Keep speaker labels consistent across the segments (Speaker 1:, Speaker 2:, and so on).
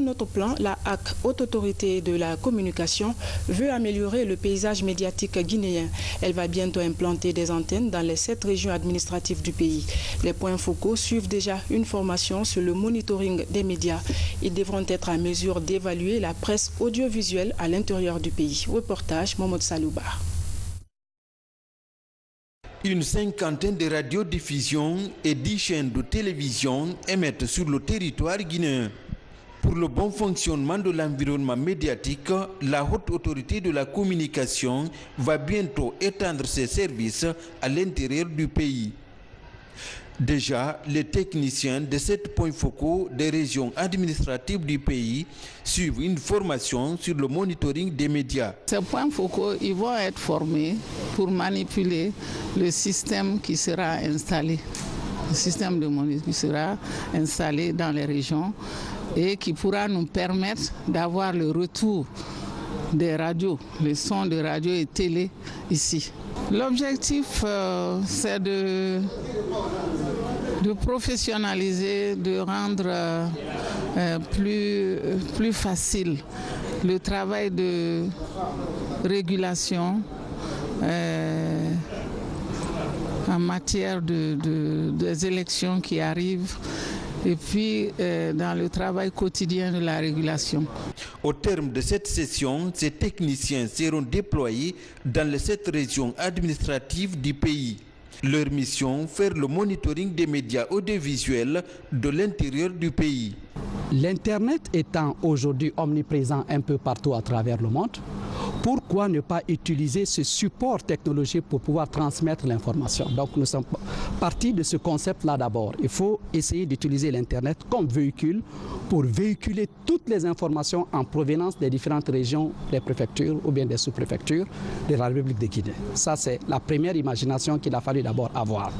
Speaker 1: Notre plan, la HAC, Haute Autorité de la Communication, veut améliorer le paysage médiatique guinéen. Elle va bientôt implanter des antennes dans les 7 régions administratives du pays. Les points focaux suivent déjà une formation sur le monitoring des médias. Ils devront être à mesure d'évaluer la presse audiovisuelle à l'intérieur du pays. Reportage Mohamed Salouba.
Speaker 2: Une cinquantaine de radiodiffusions et 10 chaînes de télévision émettent sur le territoire guinéen. Pour le bon fonctionnement de l'environnement médiatique, la Haute Autorité de la Communication va bientôt étendre ses services à l'intérieur du pays. Déjà, les techniciens de 7 points focaux des régions administratives du pays suivent une formation sur le monitoring des médias.
Speaker 3: Ces points focaux, ils vont être formés pour manipuler le système qui sera installé. Le système de monitoring qui sera installé dans les régions et qui pourra nous permettre d'avoir le retour des radios, les sons de radio et télé ici. L'objectif, c'est de professionnaliser, de rendre plus facile le travail de régulation en matière des élections qui arrivent et puis dans le travail quotidien de la régulation.
Speaker 2: Au terme de cette session, ces techniciens seront déployés dans les 7 régions administratives du pays. Leur mission, faire le monitoring des médias audiovisuels de l'intérieur du pays.
Speaker 4: L'Internet étant aujourd'hui omniprésent un peu partout à travers le monde, pourquoi ne pas utiliser ce support technologique pour pouvoir transmettre l'information? Donc nous sommes partis de ce concept-là d'abord. Il faut essayer d'utiliser l'Internet comme véhicule pour véhiculer toutes les informations en provenance des différentes régions, des préfectures ou bien des sous-préfectures de la République de Guinée. Ça, c'est la première imagination qu'il a fallu d'abord avoir.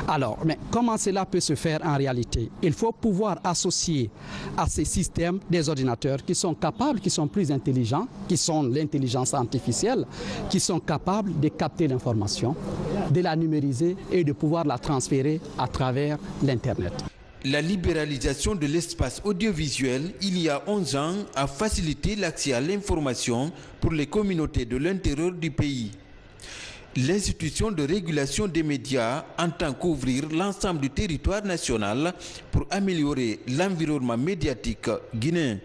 Speaker 4: Alors, mais comment cela peut se faire en réalité? Il faut pouvoir associer à ces systèmes des ordinateurs qui sont capables, qui sont plus intelligents, qui sont l'intelligence artificielle, qui sont capables de capter l'information, de la numériser et de pouvoir la transférer à travers l'Internet.
Speaker 2: La libéralisation de l'espace audiovisuel, il y a 11 ans, a facilité l'accès à l'information pour les communautés de l'intérieur du pays. L'institution de régulation des médias entend couvrir l'ensemble du territoire national pour améliorer l'environnement médiatique guinéen.